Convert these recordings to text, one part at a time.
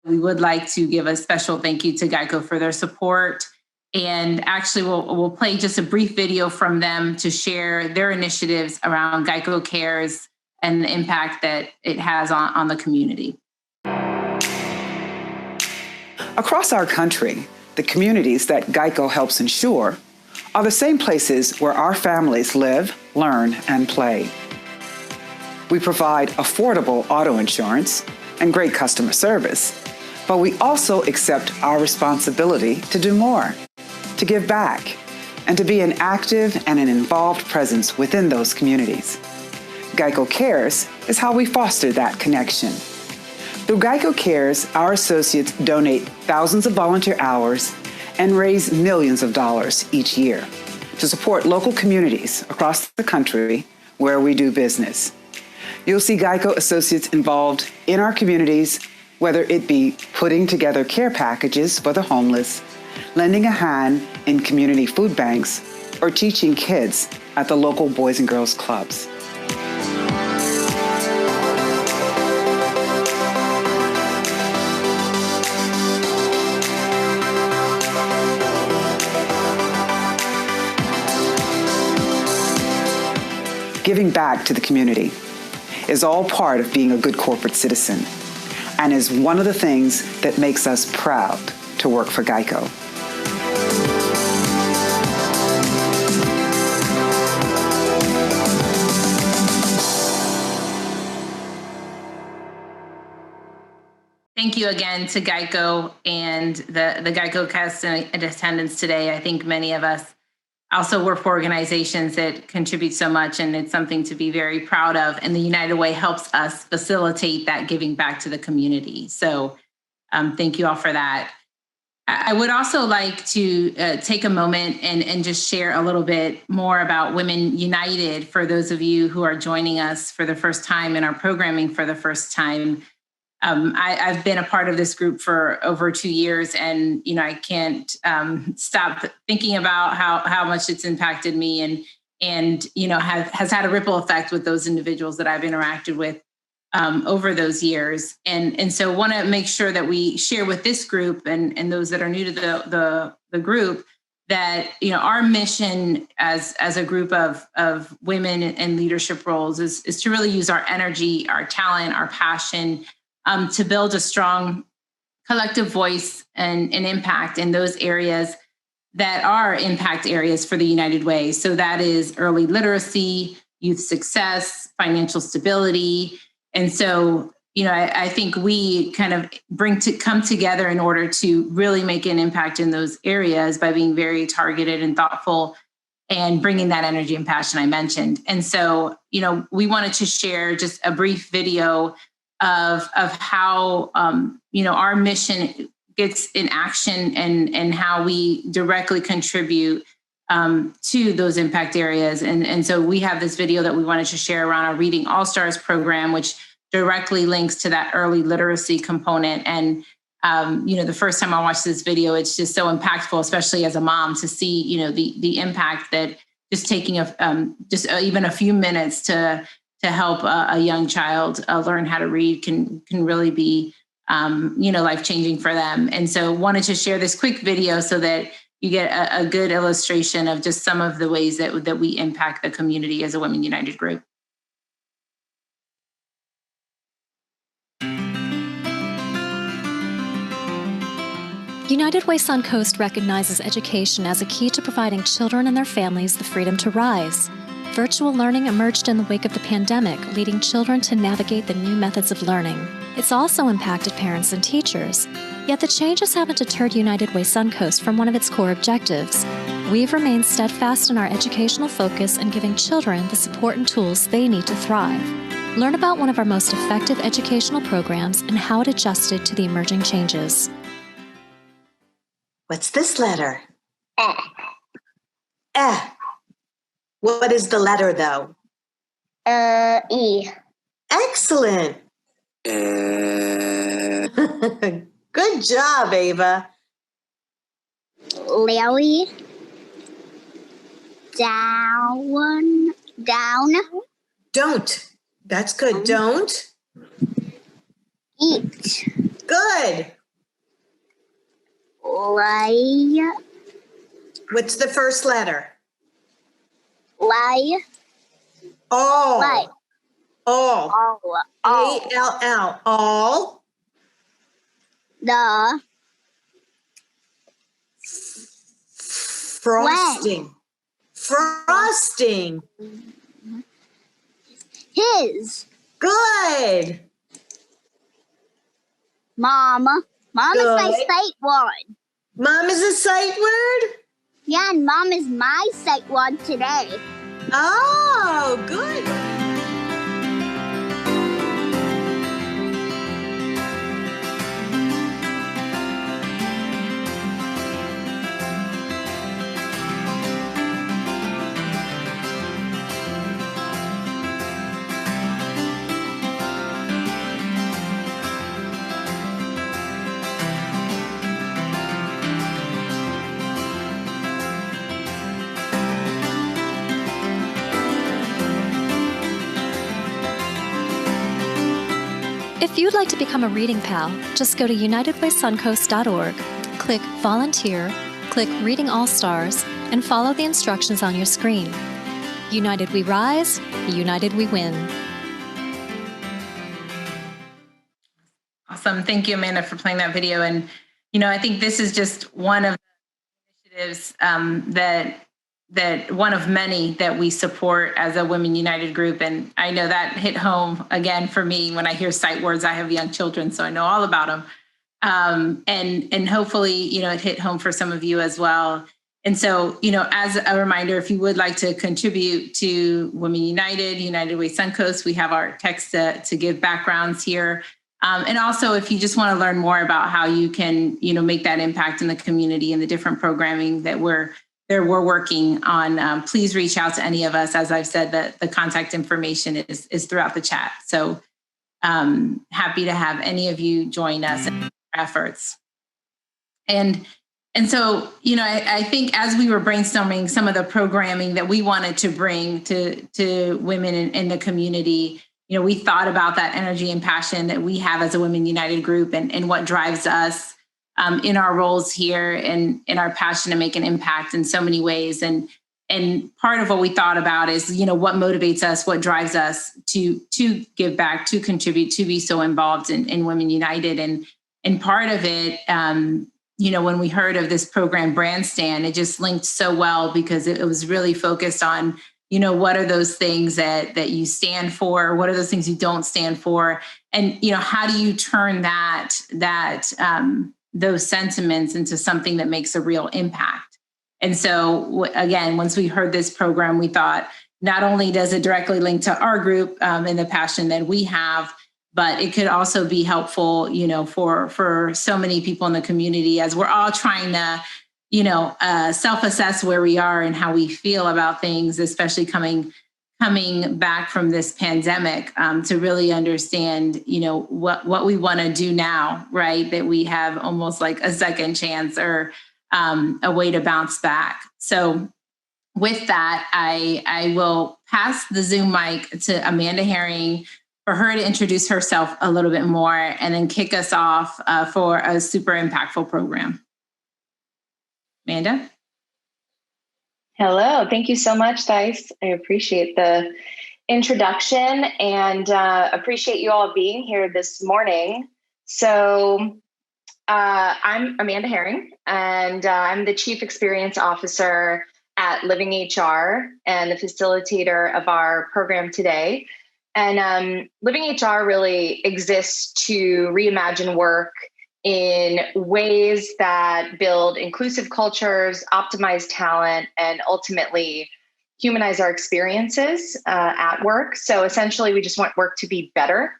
we would like to give a special thank you to GEICO for their support. And actually, we'll play just a brief video from them to share their initiatives around GEICO Cares and the impact that it has on the community. Across our country, the communities that GEICO helps ensure are the same places where our families live, learn, and play. We provide affordable auto insurance and great customer service, but we also accept our responsibility to do more, to give back, and to be an active and an involved presence within those communities. GEICO Cares is how we foster that connection. Through GEICO Cares, our associates donate thousands of volunteer hours and raise millions of dollars each year to support local communities across the country where we do business. You'll see GEICO associates involved in our communities, whether it be putting together care packages for the homeless, lending a hand in community food banks, or teaching kids at the local Boys and Girls Clubs. Giving back to the community is all part of being a good corporate citizen and is one of the things that makes us proud to work for GEICO. Thank you again to GEICO and the GEICO cast in attendance today. I think many of us also work for organizations that contribute so much, and it's something to be very proud of. And the United Way helps us facilitate that giving back to the community. So thank you all for that. I would also like to take a moment and just share a little bit more about Women United for those of you who are joining us for the first time in our programming for the first time. I've been a part of this group for over 2 years, and I can't stop thinking about how much it's impacted me, and has had a ripple effect with those individuals that I've interacted with over those years, and so want to make sure that we share with this group and those that are new to the group that our mission as a group of women in leadership roles is to really use our energy, our talent, our passion. To build a strong collective voice and impact in those areas that are impact areas for the United Way. So that is early literacy, youth success, financial stability. And so, I think we kind of come together in order to really make an impact in those areas by being very targeted and thoughtful and bringing that energy and passion I mentioned. And so, we wanted to share just a brief video of how our mission gets in action and how we directly contribute to those impact areas. And so we have this video that we wanted to share around our Reading All-Stars program, which directly links to that early literacy component. And the first time I watched this video, it's just so impactful, especially as a mom, to see the impact that just taking even a few minutes to help a young child learn how to read can really be, life-changing for them. And so wanted to share this quick video so that you get a good illustration of just some of the ways that we impact the community as a Women United group. United Way Suncoast recognizes education as a key to providing children and their families the freedom to rise. Virtual learning emerged in the wake of the pandemic, leading children to navigate the new methods of learning. It's also impacted parents and teachers. Yet the changes haven't deterred United Way Suncoast from one of its core objectives. We've remained steadfast in our educational focus and giving children the support and tools they need to thrive. Learn about one of our most effective educational programs and how it adjusted to the emerging changes. What's this letter? Eh. What is the letter, though? E. Excellent. Good job, Ava. Larry. Down. Don't. That's good. Don't. Eat. Good. Lay. What's the first letter? Lay. All. Lay. All. All. A-L-L. All. The. Frosting. Frosting. His. Good. Mama. Mom is my Good. sight word. Mom is a sight word? Yeah, and mom is my sight word today. Oh, good. If you'd like to become a reading pal, just go to unitedwaysuncoast.org, click Volunteer, click Reading All Stars, and follow the instructions on your screen. United we rise, united we win. Awesome. Thank you, Amanda, for playing that video. And, I think this is just one of the initiatives that one of many that we support as a Women United group. And I know that hit home again for me when I hear sight words. I have young children, so I know all about them. And hopefully, it hit home for some of you as well. And so, as a reminder, if you would like to contribute to Women United, United Way Suncoast, we have our text to give backgrounds here. And also, if you just want to learn more about how you can, make that impact in the community and the different programming that we're working on, please reach out to any of us. As I've said, the contact information is throughout the chat. So happy to have any of you join us in our efforts. And so, I think as we were brainstorming some of the programming that we wanted to bring to women in the community, we thought about that energy and passion that we have as a Women United group and what drives us in our roles here and in our passion to make an impact in so many ways. And part of what we thought about is, what motivates us, what drives us to give back, to contribute, to be so involved in Women United. And part of it, when we heard of this program, Brandstand, it just linked so well because it was really focused on, what are those things that you stand for? What are those things you don't stand for? And, how do you turn those sentiments into something that makes a real impact? And so, again, once we heard this program, we thought not only does it directly link to our group and the passion that we have, but it could also be helpful, for so many people in the community as we're all trying to, self-assess where we are and how we feel about things, especially coming back from this pandemic, to really understand, what we want to do now, right? That we have almost like a second chance or a way to bounce back. So with that, I will pass the Zoom mic to Amanda Herring for her to introduce herself a little bit more and then kick us off for a super impactful program. Amanda? Hello, thank you so much, Dice. I appreciate the introduction and appreciate you all being here this morning. So I'm Amanda Herring, and I'm the Chief Experience Officer at Living HR and the facilitator of our program today. And Living HR really exists to reimagine work in ways that build inclusive cultures, optimize talent, and ultimately humanize our experiences at work. So essentially, we just want work to be better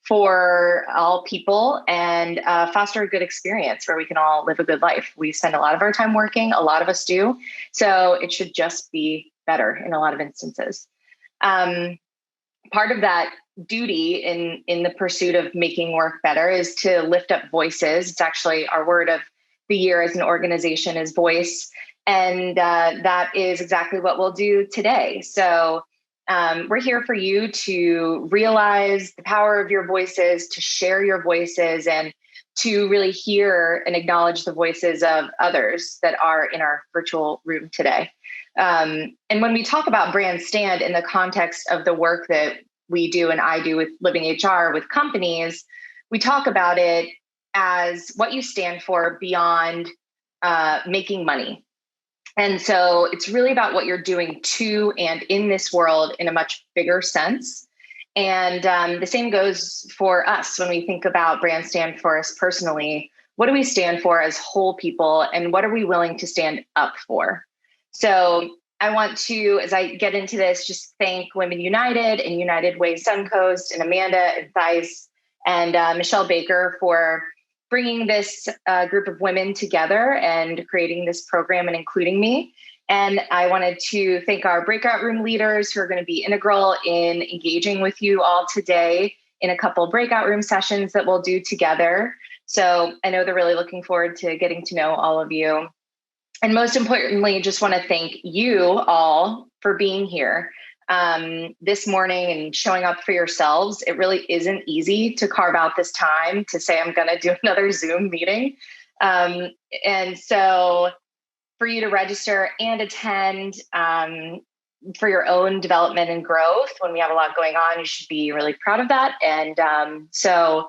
for all people and foster a good experience where we can all live a good life. We spend a lot of our time working, a lot of us do. So it should just be better in a lot of instances. Part of that duty in the pursuit of making work better is to lift up voices. It's actually our word of the year as an organization is voice. And that is exactly what we'll do today. So we're here for you to realize the power of your voices, to share your voices, and to really hear and acknowledge the voices of others that are in our virtual room today. And when we talk about brand stand in the context of the work that we do and I do with Living HR with companies, we talk about it as what you stand for beyond making money. And so it's really about what you're doing to and in this world in a much bigger sense. And the same goes for us when we think about brand stand for us personally. What do we stand for as whole people, and what are we willing to stand up for? So I want to, as I get into this, just thank Women United and United Way Suncoast and Amanda and Theis and Michelle Baker for bringing this group of women together and creating this program and including me. And I wanted to thank our breakout room leaders who are going to be integral in engaging with you all today in a couple breakout room sessions that we'll do together. So I know they're really looking forward to getting to know all of you. And most importantly, just want to thank you all for being here this morning and showing up for yourselves. It really isn't easy to carve out this time to say, I'm going to do another Zoom meeting. And so for you to register and attend for your own development and growth when we have a lot going on, you should be really proud of that. And so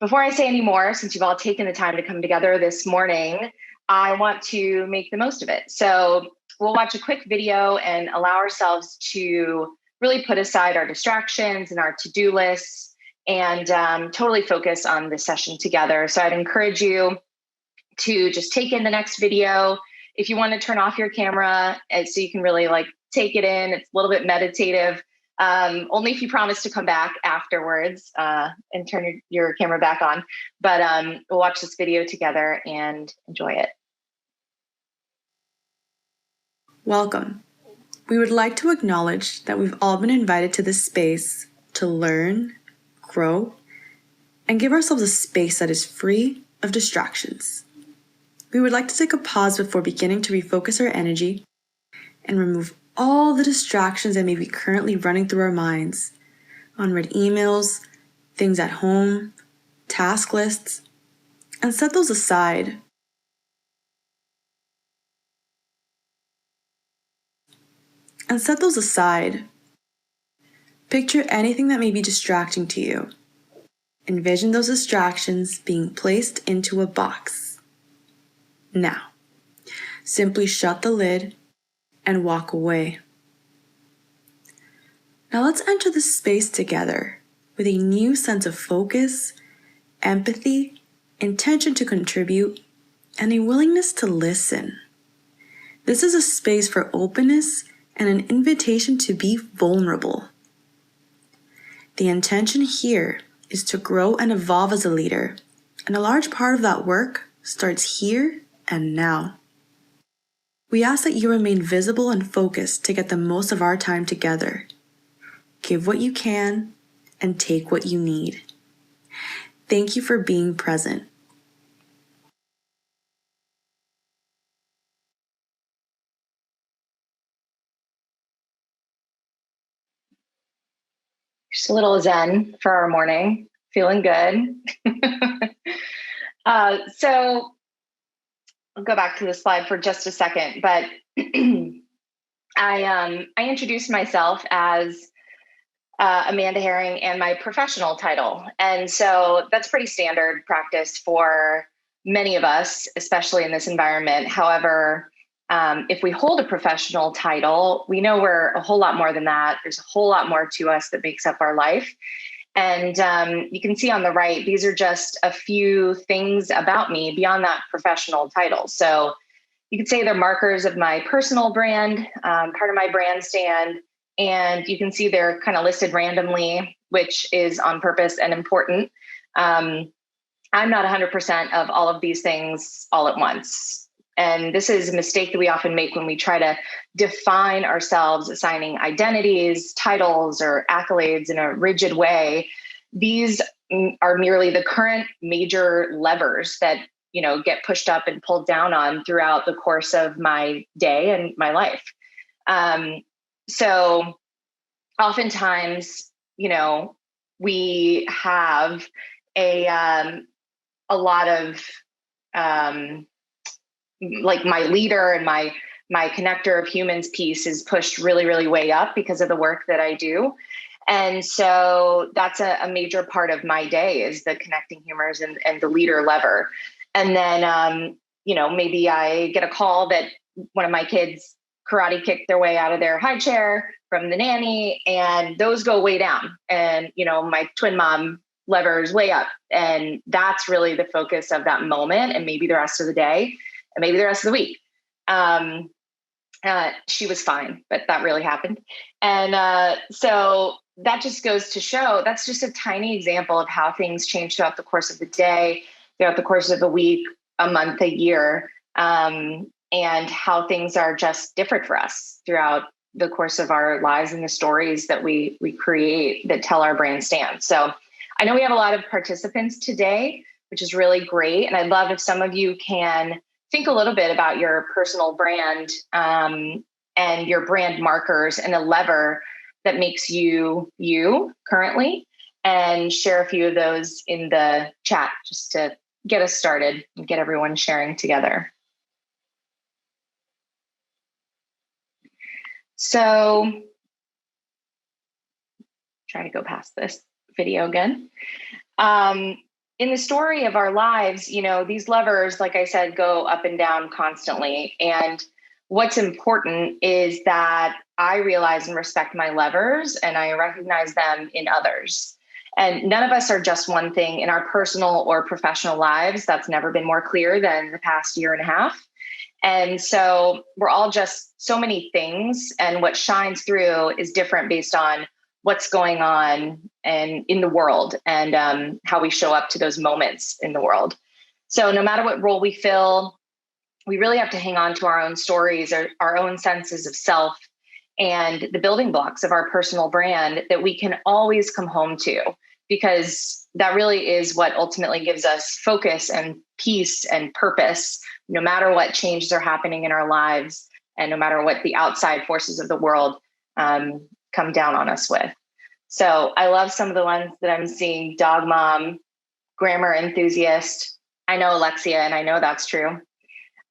before I say any more, since you've all taken the time to come together this morning, I want to make the most of it. So we'll watch a quick video and allow ourselves to really put aside our distractions and our to-do lists and totally focus on this session together. So I'd encourage you to just take in the next video. If you want to turn off your camera so you can really take it in, it's a little bit meditative. Only if you promise to come back afterwards and turn your camera back on. But we'll watch this video together and enjoy it. Welcome. We would like to acknowledge that we've all been invited to this space to learn, grow, and give ourselves a space that is free of distractions. We would like to take a pause before beginning to refocus our energy and remove all the distractions that may be currently running through our minds, unread emails, things at home, task lists, and set those aside. Picture anything that may be distracting to you. Envision those distractions being placed into a box. Now, simply shut the lid and walk away. Now let's enter this space together with a new sense of focus, empathy, intention to contribute, and a willingness to listen. This is a space for openness and an invitation to be vulnerable. The intention here is to grow and evolve as a leader, and a large part of that work starts here and now. We ask that you remain visible and focused to get the most of our time together. Give what you can and take what you need. Thank you for being present. Just a little Zen for our morning. Feeling good. So I'll go back to the slide for just a second, but I introduced myself as Amanda Herring and my professional title. And so that's pretty standard practice for many of us, especially in this environment. However, if we hold a professional title, we know we're a whole lot more than that. There's a whole lot more to us that makes up our life. And you can see on the right, these are just a few things about me beyond that professional title. So you could say they're markers of my personal brand, part of my brand stand. And you can see they're kind of listed randomly, which is on purpose and important. I'm not 100% of all of these things all at once. And this is a mistake that we often make when we try to define ourselves, assigning identities, titles, or accolades in a rigid way. These are merely the current major levers that, get pushed up and pulled down on throughout the course of my day and my life. So oftentimes, we have a lot of like my leader and my connector of humans piece is pushed really, really way up because of the work that I do. And so that's a major part of my day is the connecting humors and the leader lever. And then, maybe I get a call that one of my kids karate kicked their way out of their high chair from the nanny, and those go way down. And, my twin mom lever is way up. And that's really the focus of that moment, and maybe the rest of the day, and maybe the rest of the week. She was fine, but that really happened. And so that just goes to show that's just a tiny example of how things change throughout the course of the day, throughout the course of the week, a month, a year, and how things are just different for us throughout the course of our lives and the stories that we create that tell our brand stand. So I know we have a lot of participants today, which is really great. And I'd love if some of you can think a little bit about your personal brand and your brand markers and a lever that makes you currently, and share a few of those in the chat just to get us started and get everyone sharing together. So try to go past this video again. In the story of our lives, these levers, like I said, go up and down constantly. And what's important is that I realize and respect my levers, and I recognize them in others. And none of us are just one thing in our personal or professional lives. That's never been more clear than the past year and a half. And so we're all just so many things. And what shines through is different based on what's going on and in the world, and how we show up to those moments in the world. So no matter what role we fill, we really have to hang on to our own stories, or our own senses of self, and the building blocks of our personal brand that we can always come home to, because that really is what ultimately gives us focus and peace and purpose, no matter what changes are happening in our lives, and no matter what the outside forces of the world come down on us with. So I love some of the ones that I'm seeing: dog mom, grammar enthusiast. I know Alexia, and I know that's true.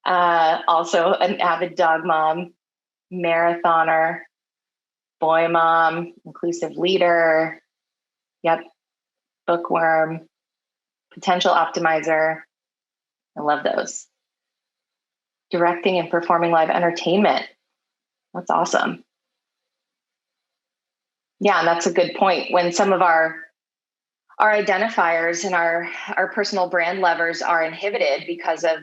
Also an avid dog mom, marathoner, boy mom, inclusive leader. Yep. Bookworm, potential optimizer. I love those. Directing and performing live entertainment. That's awesome. Yeah, and that's a good point. When some of our identifiers and our personal brand levers are inhibited because of,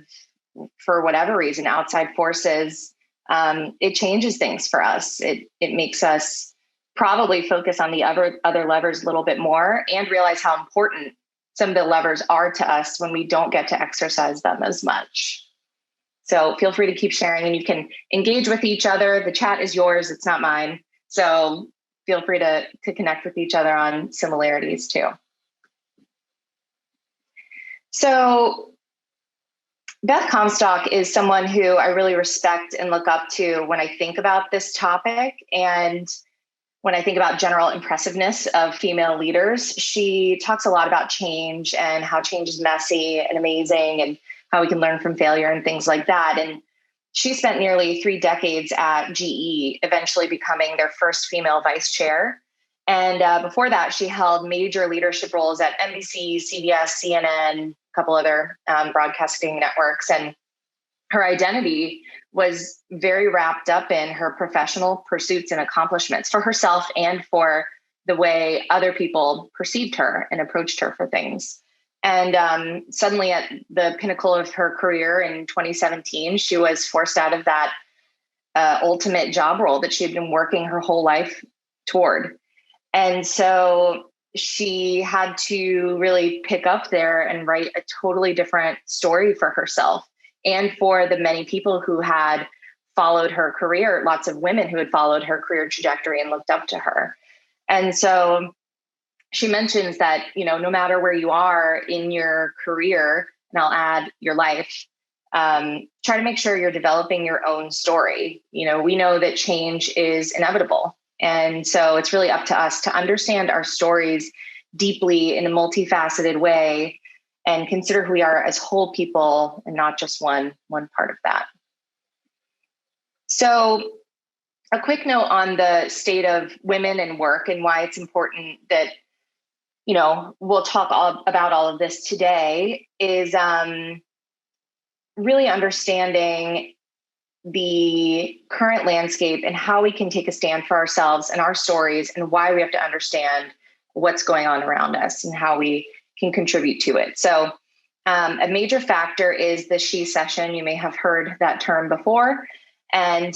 for whatever reason, outside forces, it changes things for us. It makes us probably focus on the other levers a little bit more, and realize how important some of the levers are to us when we don't get to exercise them as much. So feel free to keep sharing, and you can engage with each other. The chat is yours, it's not mine. So feel free to connect with each other on similarities too. So Beth Comstock is someone who I really respect and look up to when I think about this topic, and when I think about general impressiveness of female leaders. She talks a lot about change and how change is messy and amazing, and how we can learn from failure and things like that. And she spent nearly 3 decades at GE, eventually becoming their first female vice chair. And before that, she held major leadership roles at NBC, CBS, CNN, a couple other broadcasting networks. And her identity was very wrapped up in her professional pursuits and accomplishments for herself, and for the way other people perceived her and approached her for things. And suddenly, at the pinnacle of her career in 2017, she was forced out of that ultimate job role that she had been working her whole life toward. And so she had to really pick up there and write a totally different story for herself, and for the many people who had followed her career, lots of women who had followed her career trajectory and looked up to her. And so she mentions that, no matter where you are in your career, and I'll add your life, try to make sure you're developing your own story. We know that change is inevitable. And so it's really up to us to understand our stories deeply in a multifaceted way, and consider who we are as whole people and not just one part of that. So a quick note on the state of women and work and why it's important that, we'll talk about all of this today is really understanding the current landscape and how we can take a stand for ourselves and our stories and why we have to understand what's going on around us and how we can contribute to it. So a major factor is the she session. You may have heard that term before. And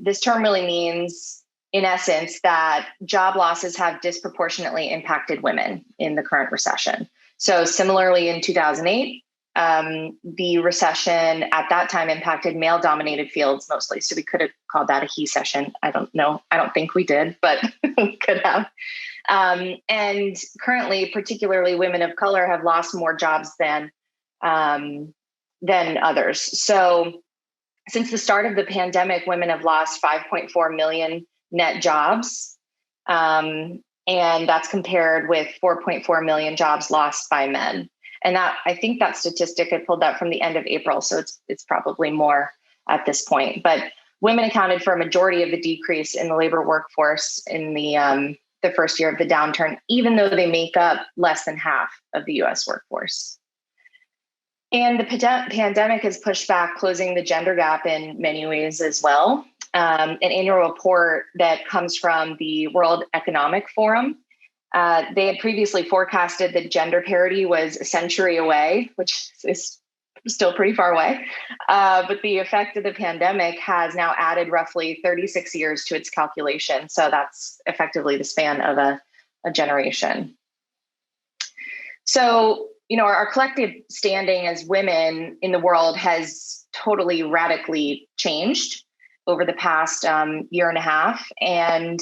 this term really means, in essence, that job losses have disproportionately impacted women in the current recession. So similarly, in 2008, the recession at that time impacted male-dominated fields mostly. So we could have called that a he session. I don't know. I don't think we did, but we could have. And currently, particularly women of color have lost more jobs than others. So since the start of the pandemic, women have lost 5.4 million net jobs. And that's compared with 4.4 million jobs lost by men. And that, I think that statistic, I pulled that from the end of April. So it's probably more at this point, but women accounted for a majority of the decrease in the labor workforce in the first year of the downturn, even though they make up less than half of the US workforce. And the pandemic has pushed back closing the gender gap in many ways as well. An annual report that comes from the World Economic Forum, they had previously forecasted that gender parity was a century away, which is still pretty far away. But the effect of the pandemic has now added roughly 36 years to its calculation. So that's effectively the span of a generation. So, our collective standing as women in the world has totally radically changed over the past year and a half. And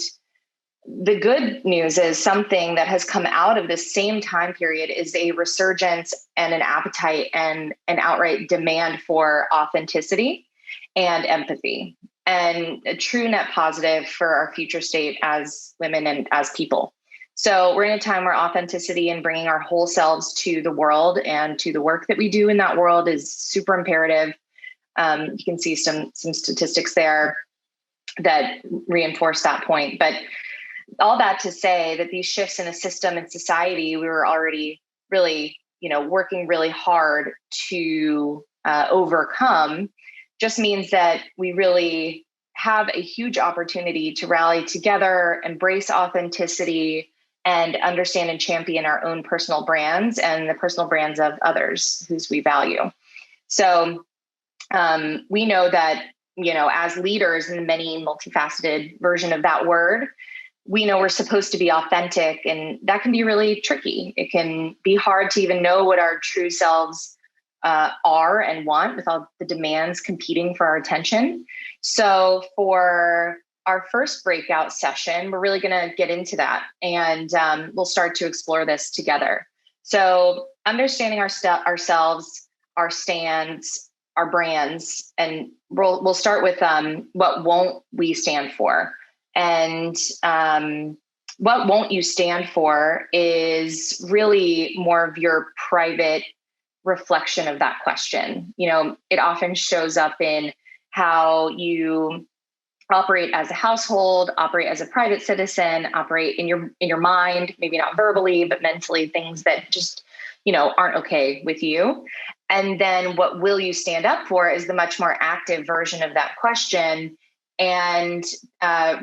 the good news is something that has come out of this same time period is a resurgence and an appetite and an outright demand for authenticity and empathy, and a true net positive for our future state as women and as people. So we're in a time where authenticity and bringing our whole selves to the world and to the work that we do in that world is super imperative. You can see some statistics there that reinforce that point. But all that to say that these shifts in the system and society, we were already really, working really hard to overcome, just means that we really have a huge opportunity to rally together, embrace authenticity, and understand and champion our own personal brands and the personal brands of others whose we value. So we know that, as leaders in many multifaceted version of that word, we know we're supposed to be authentic, and that can be really tricky. It can be hard to even know what our true selves are and want with all the demands competing for our attention. So for our first breakout session, we're really going to get into that, and we'll start to explore this together. So understanding ourselves, our stands, our brands, and we'll start with what won't we stand for. And what won't you stand for is really more of your private reflection of that question. It often shows up in how you operate as a household, operate as a private citizen, operate in your mind, maybe not verbally, but mentally, things that just, aren't okay with you. And then what will you stand up for is the much more active version of that question, and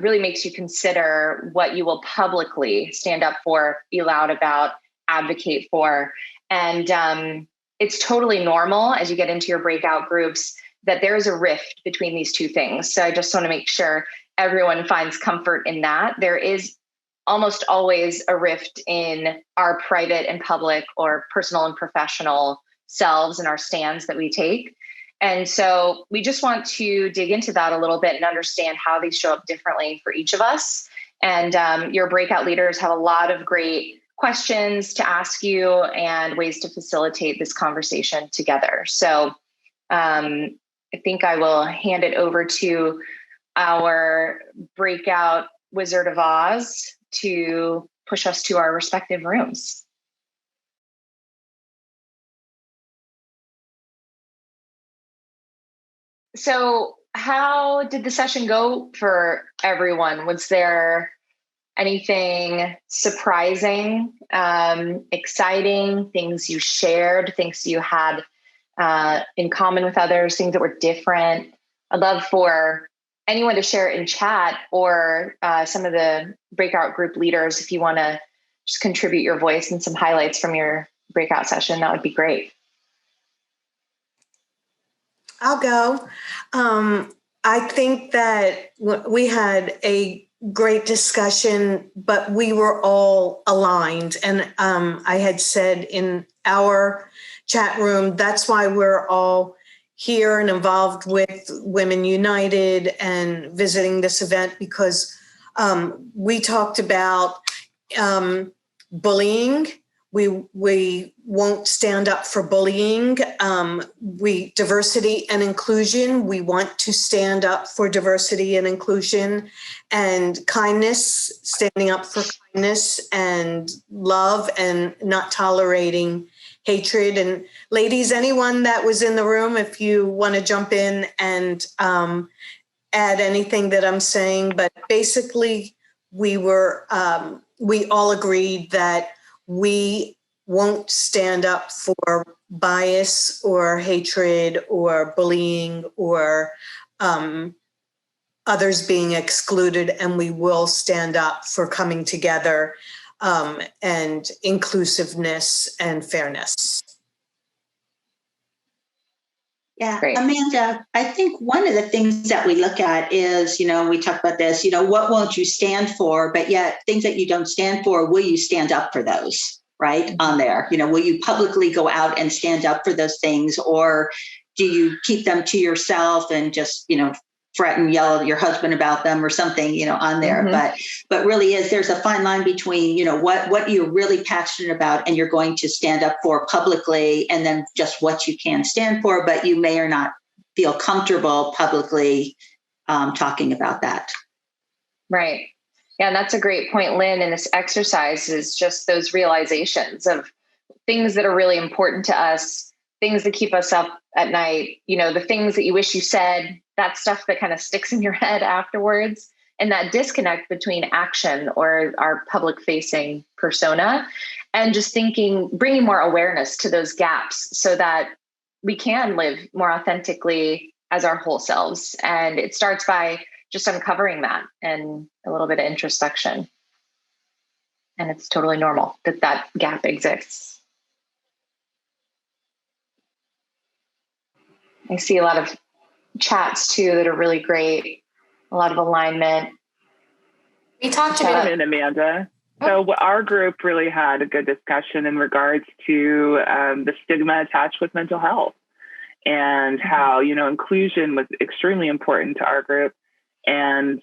really makes you consider what you will publicly stand up for, be loud about, advocate for. And it's totally normal as you get into your breakout groups that there is a rift between these two things. So I just want to make sure everyone finds comfort in that. There is almost always a rift in our private and public or personal and professional selves and our stands that we take. And so we just want to dig into that a little bit and understand how these show up differently for each of us. And your breakout leaders have a lot of great questions to ask you and ways to facilitate this conversation together. So I think I will hand it over to our breakout Wizard of Oz to push us to our respective rooms. So how did the session go for everyone? Was there anything surprising, exciting, things you shared, things you had in common with others, things that were different? I'd love for anyone to share it in chat, or some of the breakout group leaders, if you want to just contribute your voice and some highlights from your breakout session, that would be great. I'll go. I think that we had a great discussion, but we were all aligned. And I had said in our chat room, that's why we're all here and involved with Women United and visiting this event, because we talked about bullying. We won't stand up for bullying. Diversity and inclusion. We want to stand up for diversity and inclusion, and kindness, standing up for kindness and love, and not tolerating hatred. And ladies, anyone that was in the room, if you want to jump in and add anything that I'm saying, but basically we all agreed that we won't stand up for bias or hatred or bullying or others being excluded, and we will stand up for coming together and inclusiveness and fairness. Yeah, Great. Amanda, I think one of the things that we look at is, we talk about this, what won't you stand for, but yet things that you don't stand for, will you stand up for those, right? On there, will you publicly go out and stand up for those things, or do you keep them to yourself and just, fret and yell at your husband about them or something, on there. Mm-hmm. But really there's a fine line between, what you're really passionate about and you're going to stand up for publicly, and then just what you can stand for, but you may or not feel comfortable publicly talking about that. Right. Yeah, and that's a great point, Lynn. And this exercise is just those realizations of things that are really important to us, things that keep us up at night, the things that you wish you said, that stuff that kind of sticks in your head afterwards, and that disconnect between action or our public facing persona, and just bringing more awareness to those gaps so that we can live more authentically as our whole selves. And it starts by just uncovering that and a little bit of introspection. And it's totally normal that gap exists. I see a lot of chats too that are really great. A lot of alignment. We talked about it, Amanda. So our group really had a good discussion in regards to the stigma attached with mental health, and how, inclusion was extremely important to our group. And,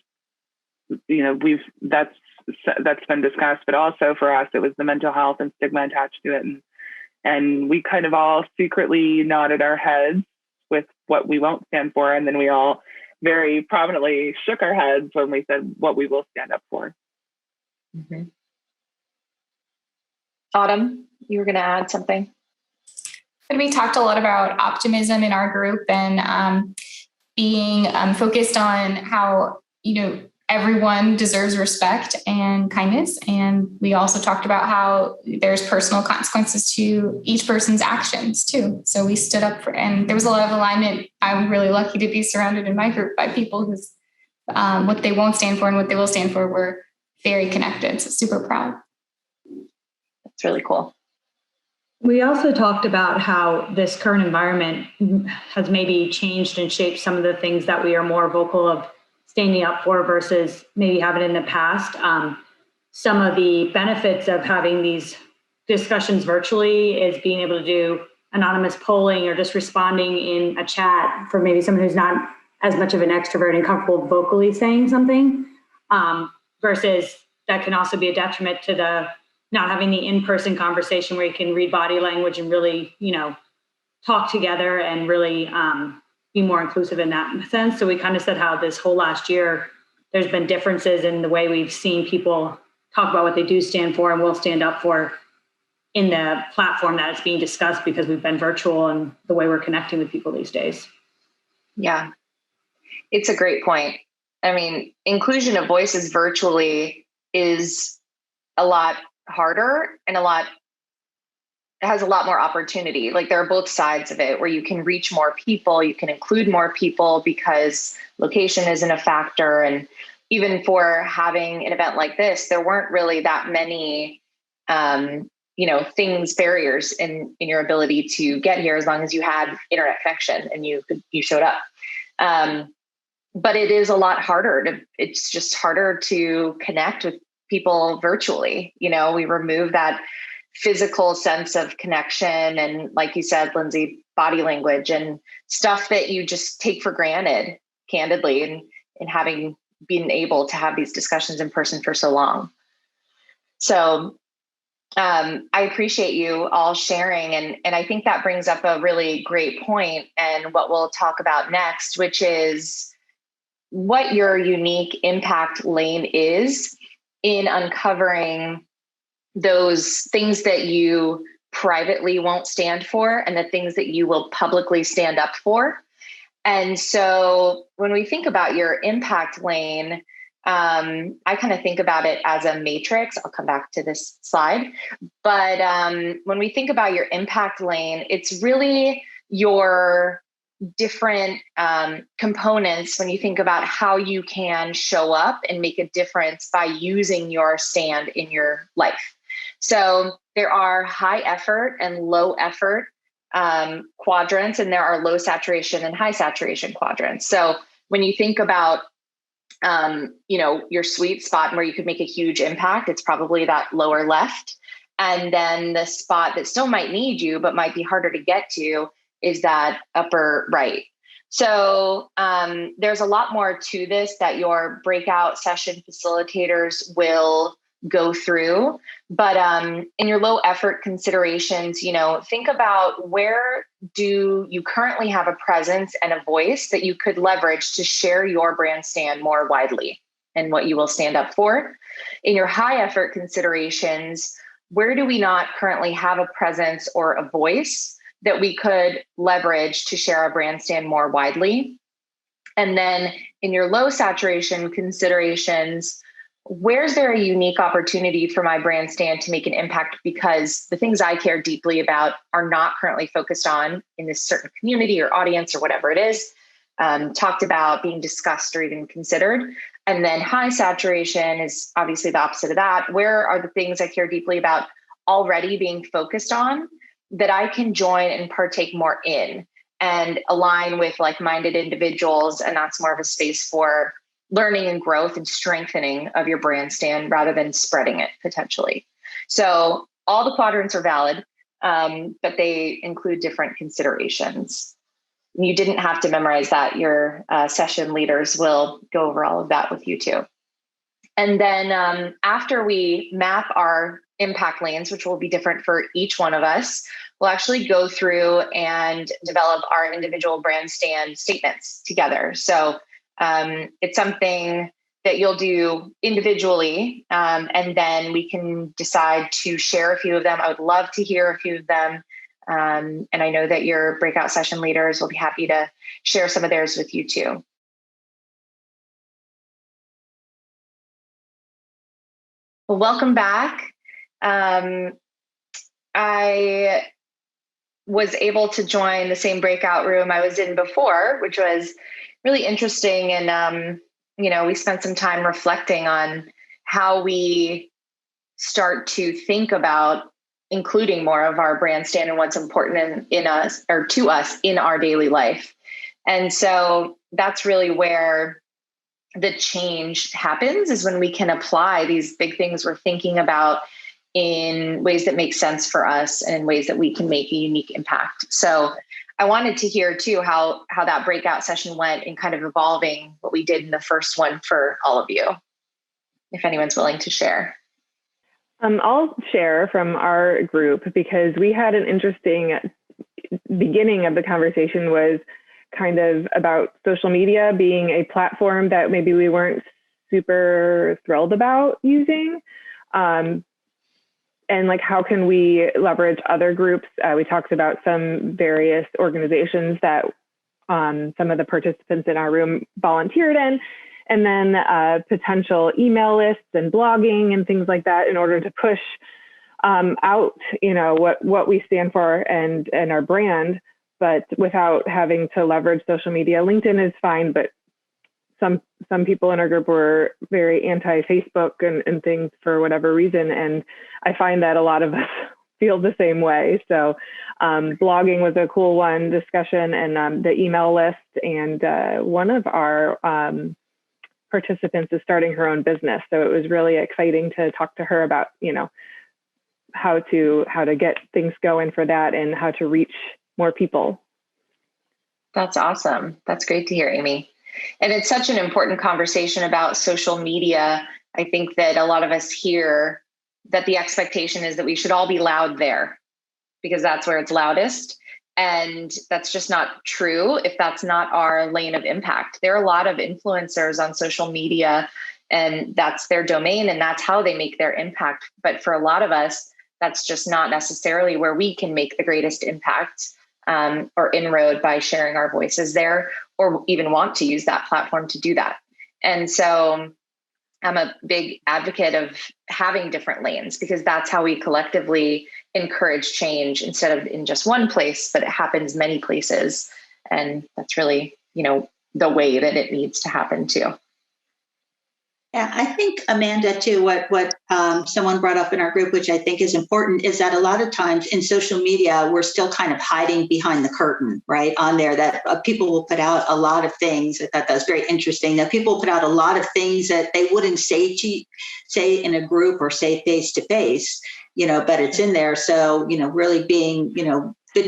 that's been discussed, but also for us, it was the mental health and stigma attached to it. And we kind of all secretly nodded our heads with what we won't stand for. And then we all very prominently shook our heads when we said what we will stand up for. Mm-hmm. Autumn, you were going to add something? And we talked a lot about optimism in our group, and being focused on how, everyone deserves respect and kindness. And we also talked about how there's personal consequences to each person's actions too. So we stood up and there was a lot of alignment. I'm really lucky to be surrounded in my group by people who's what they won't stand for and what they will stand for were very connected. So super proud. That's really cool. We also talked about how this current environment has maybe changed and shaped some of the things that we are more vocal of standing up for versus maybe having in the past. Some of the benefits of having these discussions virtually is being able to do anonymous polling or just responding in a chat for maybe someone who's not as much of an extrovert and comfortable vocally saying something, versus that can also be a detriment to the not having the in-person conversation where you can read body language and really, talk together and really be more inclusive in that sense. So we kind of said how this whole last year, there's been differences in the way we've seen people talk about what they do stand for and will stand up for in the platform that it's being discussed, because we've been virtual and the way we're connecting with people these days. Yeah, It's a great point. I mean, inclusion of voices virtually is a lot harder and it has a lot more opportunity. Like there are both sides of it where you can reach more people, you can include more people because location isn't a factor. And even for having an event like this, there weren't really that many, barriers in your ability to get here as long as you had internet connection and you showed up. But it is a lot harder it's just harder to connect with people virtually. We remove that physical sense of connection and, like you said, Lindsay, body language and stuff that you just take for granted, candidly, and having been able to have these discussions in person for so long. So I appreciate you all sharing. And I think that brings up a really great point and what we'll talk about next, which is what your unique impact lane is in uncovering those things that you privately won't stand for and the things that you will publicly stand up for. And so when we think about your impact lane, I kind of think about it as a matrix. I'll come back to this slide. But when we think about your impact lane, it's really your different components when you think about how you can show up and make a difference by using your stand in your life. So there are high effort and low effort quadrants, and there are low saturation and high saturation quadrants. So when you think about, your sweet spot where you could make a huge impact, it's probably that lower left. And then the spot that still might need you, but might be harder to get to is that upper right. So there's a lot more to this that your breakout session facilitators will go through. But in your low effort considerations, think about where do you currently have a presence and a voice that you could leverage to share your brand stand more widely and what you will stand up for. In your high effort considerations, where do we not currently have a presence or a voice that we could leverage to share our brand stand more widely? And then in your low saturation considerations, where's there a unique opportunity for my brand stand to make an impact because the things I care deeply about are not currently focused on in this certain community or audience or whatever it is, talked about, being discussed or even considered. And then high saturation is obviously the opposite of that. Where are the things I care deeply about already being focused on that I can join and partake more in and align with like-minded individuals? And that's more of a space for learning and growth and strengthening of your brand stand rather than spreading it potentially. So all the quadrants are valid, but they include different considerations. You didn't have to memorize that. Your session leaders will go over all of that with you too. And then after we map our impact lanes, which will be different for each one of us, we'll actually go through and develop our individual brand stand statements together. So it's something that you'll do individually, and then we can decide to share a few of them. I would love to hear a few of them. And I know that your breakout session leaders will be happy to share some of theirs with you too. Well, welcome back. I was able to join the same breakout room I was in before, which was really interesting. And, we spent some time reflecting on how we start to think about including more of our brand stand and what's important in us or to us in our daily life. And so that's really where the change happens, is when we can apply these big things we're thinking about in ways that make sense for us and in ways that we can make a unique impact. So I wanted to hear too how that breakout session went in kind of evolving what we did in the first one for all of you, if anyone's willing to share. I'll share from our group because we had an interesting beginning of the conversation was kind of about social media being a platform that maybe we weren't super thrilled about using. And like, how can we leverage other groups? We talked about some various organizations that some of the participants in our room volunteered in, and then potential email lists and blogging and things like that in order to push out, what we stand for and our brand, but without having to leverage social media. LinkedIn is fine, but some people in our group were very anti-Facebook and things for whatever reason. And I find that a lot of us feel the same way. So blogging was a cool one, discussion, and the email list. And one of our participants is starting her own business. So it was really exciting to talk to her about, how to get things going for that and how to reach more people. That's awesome. That's great to hear, Amy. And it's such an important conversation about social media. I think that a lot of us hear that the expectation is that we should all be loud there because that's where it's loudest. And that's just not true if that's not our lane of impact. There are a lot of influencers on social media and that's their domain and that's how they make their impact. But for a lot of us, that's just not necessarily where we can make the greatest impact or inroad by sharing our voices there, or even want to use that platform to do that. And so I'm a big advocate of having different lanes because that's how we collectively encourage change instead of in just one place, but it happens many places. And that's really, the way that it needs to happen too. Yeah, I think, Amanda, too, what someone brought up in our group, which I think is important, is that a lot of times in social media, we're still kind of hiding behind the curtain, right, on there, that people will put out a lot of things. I thought that was very interesting, that people put out a lot of things that they wouldn't say in a group or say face-to-face, but it's in there. So, really being,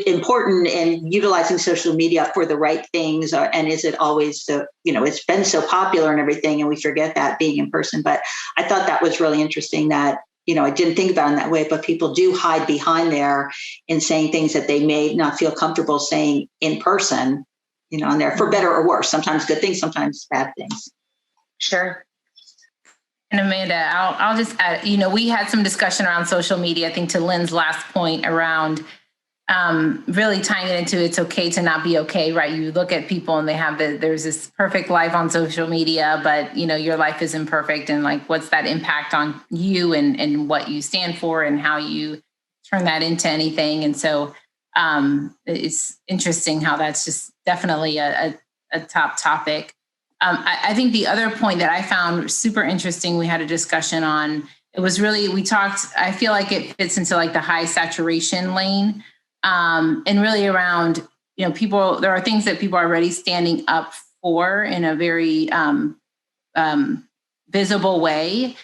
important in utilizing social media for the right things, and is it always it's been so popular and everything, and we forget that being in person. But I thought that was really interesting that, I didn't think about it in that way, but people do hide behind there in saying things that they may not feel comfortable saying in person, on there, for better or worse, sometimes good things, sometimes bad things. Sure. And Amanda, I'll just add, we had some discussion around social media, I think to Lynn's last point around really tying it into it's okay to not be okay, right? You look at people and there's this perfect life on social media, but your life is imperfect, and like, what's that impact on you and what you stand for and how you turn that into anything. And so it's interesting how that's just definitely a top topic. I think the other point that I found super interesting, we had a discussion on, it was really, I feel like it fits into like the high saturation lane. And really around, people, there are things that people are already standing up for in a very visible way,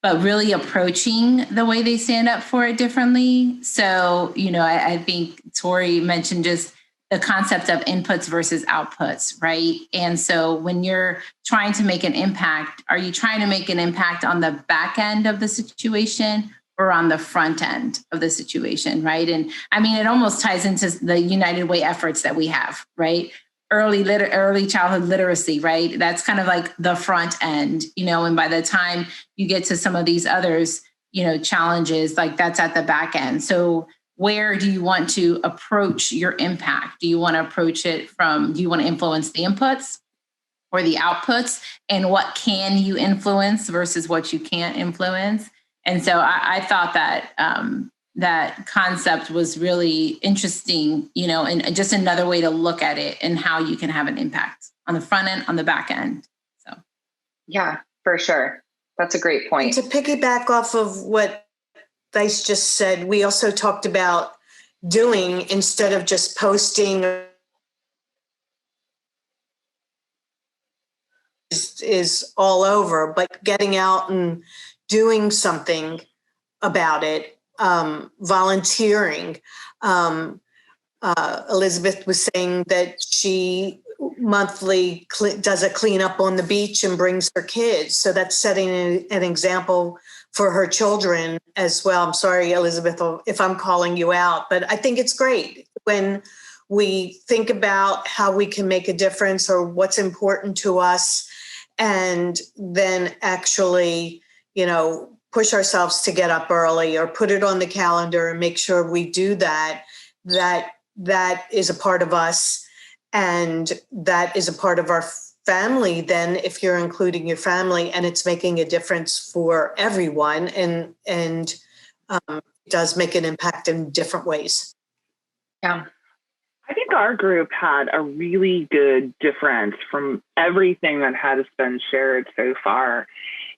but really approaching the way they stand up for it differently. So, I think Tori mentioned just the concept of inputs versus outputs, right? And so when you're trying to make an impact, are you trying to make an impact on the back end of the situation or on the front end of the situation, right? And I mean, it almost ties into the United Way efforts that we have, right? Early childhood literacy, right? That's kind of like the front end, and by the time you get to some of these others, challenges, like that's at the back end. So where do you want to approach your impact? Do you want to approach it do you want to influence the inputs or the outputs? And what can you influence versus what you can't influence? And so I thought that that concept was really interesting, and just another way to look at it and how you can have an impact on the front end, on the back end. So, yeah, for sure. That's a great point. And to piggyback off of what Dice just said, we also talked about doing instead of just posting is all over, but getting out and doing something about it, volunteering. Elizabeth was saying that she monthly does a cleanup on the beach and brings her kids. So that's setting an example for her children as well. I'm sorry, Elizabeth, if I'm calling you out, but I think it's great when we think about how we can make a difference or what's important to us, and then actually, push ourselves to get up early or put it on the calendar and make sure we do that. That is a part of us. And that is a part of our family then, if you're including your family, and it's making a difference for everyone, and it does make an impact in different ways. Yeah. I think our group had a really good difference from everything that has been shared so far,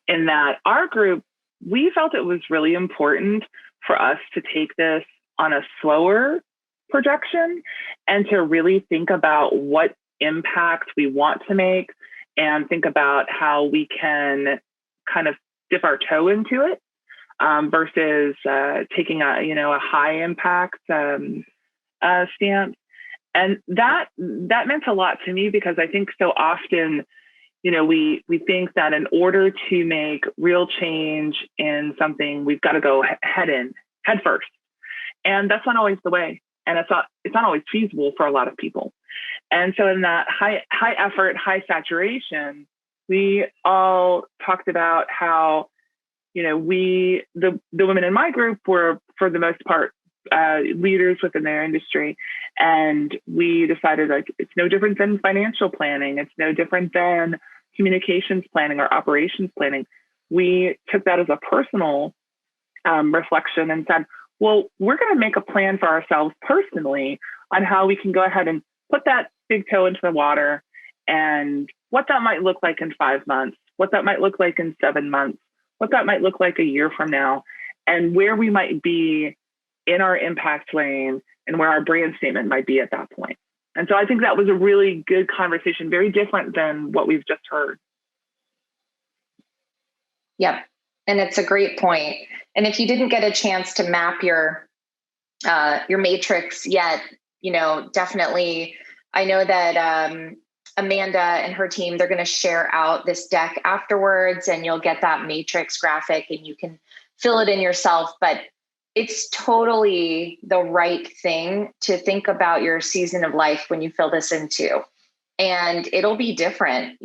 in that our group, we felt it was really important for us to take this on a slower projection and to really think about what impact we want to make and think about how we can kind of dip our toe into it versus taking a high impact stance. And that meant a lot to me, because I think so often, we think that in order to make real change in something, we've got to go head first. And that's not always the way. And it's not always feasible for a lot of people. And so in that high effort, high saturation, we all talked about how, the women in my group were, for the most part, leaders within their industry. And we decided, like, it's no different than financial planning. It's no different than communications planning or operations planning. We took that as a personal reflection and said, well, we're going to make a plan for ourselves personally on how we can go ahead and put that big toe into the water, and what that might look like in 5 months, what that might look like in 7 months, what that might look like a year from now, and where we might be in our impact lane and where our brand statement might be at that point. And so I think that was a really good conversation, very different than what we've just heard. Yep. And it's a great point. And if you didn't get a chance to map your matrix yet, definitely, I know that Amanda and her team, they're going to share out this deck afterwards, and you'll get that matrix graphic and you can fill it in yourself. But it's totally the right thing to think about your season of life when you fill this into. And it'll be different,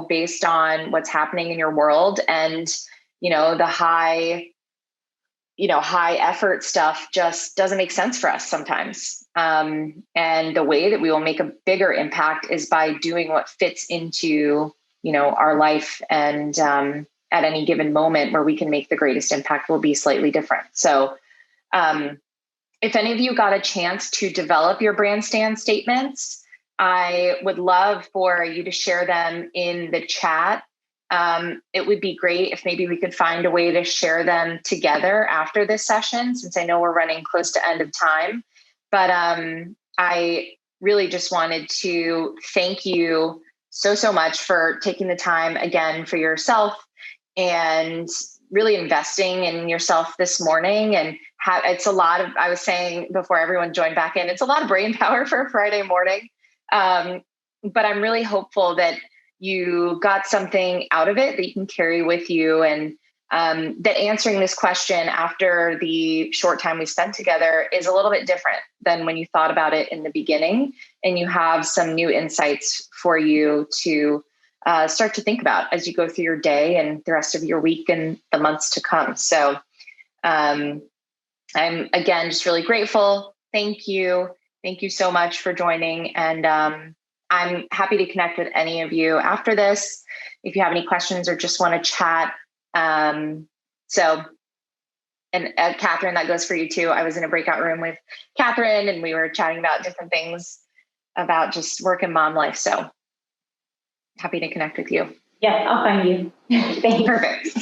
based on what's happening in your world. And, the high effort stuff just doesn't make sense for us sometimes. And the way that we will make a bigger impact is by doing what fits into, our life. And at any given moment where we can make the greatest impact will be slightly different. So if any of you got a chance to develop your brand stand statements, I would love for you to share them in the chat. It would be great if maybe we could find a way to share them together after this session, since I know we're running close to end of time. But I really just wanted to thank you so much for taking the time again for yourself and really investing in yourself this morning. And it's a lot of, I was saying before everyone joined back in, it's a lot of brain power for a Friday morning. But I'm really hopeful that you got something out of it that you can carry with you, and that answering this question after the short time we spent together is a little bit different than when you thought about it in the beginning, and you have some new insights for you to start to think about as you go through your day and the rest of your week and the months to come. So I'm again just really grateful. Thank you so much for joining, and I'm happy to connect with any of you after this if you have any questions or just want to chat. And Catherine, that goes for you too. I was in a breakout room with Catherine and we were chatting about different things about just work and mom life. So happy to connect with you. Yeah, I'll find you. Thank you. Perfect.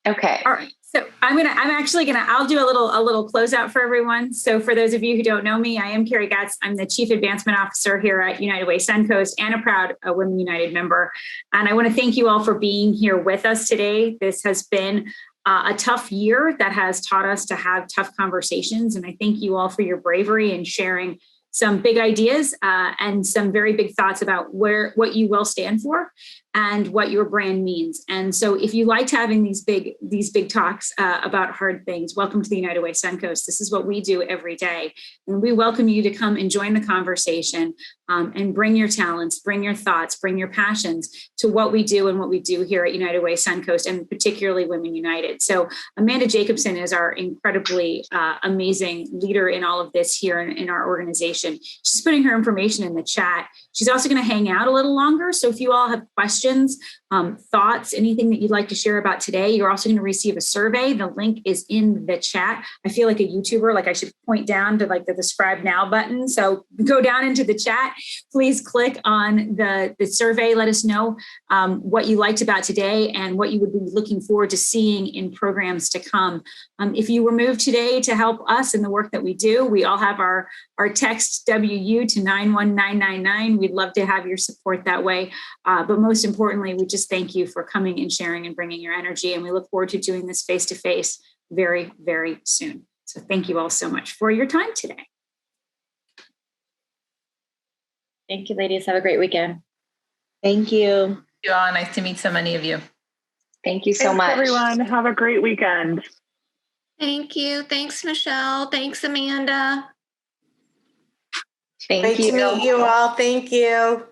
Okay. All right. So I'll do a little closeout for everyone. So for those of you who don't know me, I am Carrie Gatz. I'm the Chief Advancement Officer here at United Way Suncoast and a proud Women United member. And I want to thank you all for being here with us today. This has been a tough year that has taught us to have tough conversations. And I thank you all for your bravery and sharing some big ideas and some very big thoughts about what you will stand for. and what your brand means. And so if you liked having these big talks about hard things, welcome to the United Way Suncoast. This is what we do every day. And we welcome you to come and join the conversation and bring your talents, bring your thoughts, bring your passions to what we do and what we do here at United Way Suncoast, and particularly Women United. So Amanda Jacobson is our incredibly amazing leader in all of this here in our organization. She's putting her information in the chat. She's also going to hang out a little longer. So if you all have questions, thoughts, anything that you'd like to share about today, you're also going to receive a survey. The link is in the chat. I feel like a YouTuber, like I should point down to like the subscribe now button. So go down into the chat. Please click on the survey. Let us know what you liked about today and what you would be looking forward to seeing in programs to come. If you were moved today to help us in the work that we do, we all have our text WU to 91999. We'd love to have your support that way. But most importantly, we just thank you for coming and sharing and bringing your energy. And we look forward to doing this face-to-face very, very soon. So thank you all so much for your time today. Thank you, ladies. Have a great weekend. Thank you. Thank you all. Nice to meet so many of you. Thank you so Thanks, much. everyone. Have a great weekend. Thank you. Thanks, Michelle. Thanks, Amanda. Thank Great you. to meet you all. Thank you.